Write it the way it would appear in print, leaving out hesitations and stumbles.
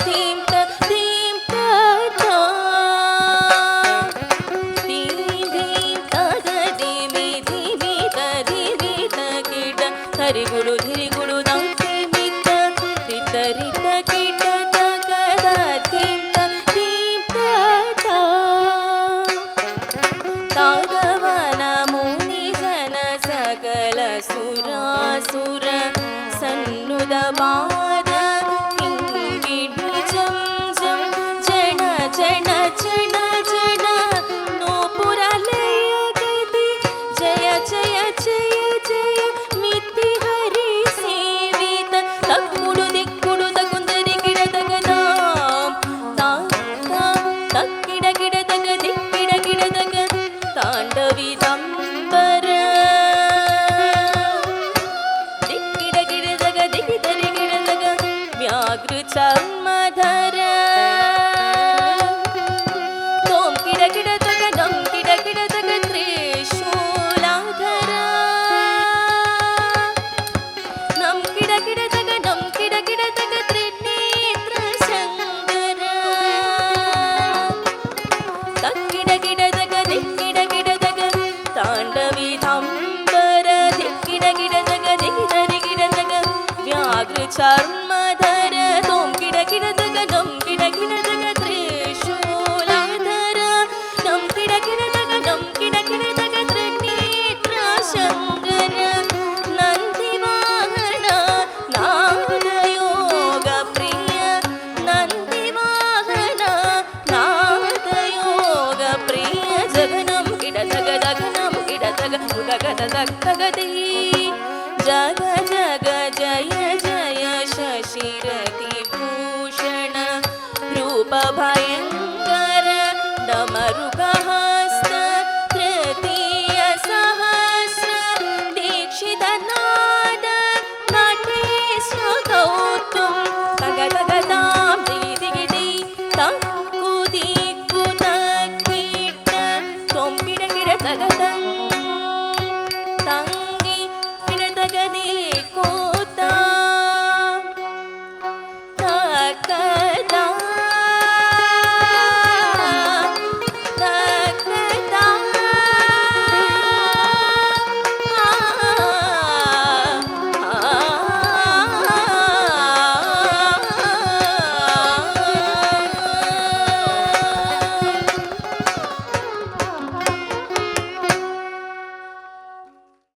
धीं त धीं त धा धीं धीं त ध धीमि धीमि त किट हरि गुरु धिरि गुरु दं धीमि त रित रित किट त ग ध धीं त धा तागवन मुनि जन सकल सुरासुर सन्नुद पाद हिंगिणि जं जं जन जन जन जन नूपुरलय गति जय जय जय जय मिति हरि सेवित तक्कुडु दिक्कुडु तकुंदरि गिड तगदाम तां तां तक्किड गिड तग दिक्किड गिड तग तांडवी दंबर दिक्किड गिड तग दिक्किदरि गिड तग व्याघ्र चर्मधर तोम किड किड तग दम किड किड तग त्रिशूलाधर नम किड किड तग नम किड किड तग त्रिनेत्र शंकर तक्किड किड तग दिक्किड किड तग तांडवी दंबर दिक्किड किड तग दिक्किदरि गिड तग व्याघ्र चर्मधर तोम किड किड तग दम किड किड तग त्रिशूलाधर नम किड किड तग नम किड किड तग त्रिनेत्र शंकर नंदिवाहन नादयोग प्रिय नंदिवाहन नादयोग प्रिय जगनम किड तग दगनम किड तग उदगद दगदी जग जग जय जय शशिरति भूषण रूप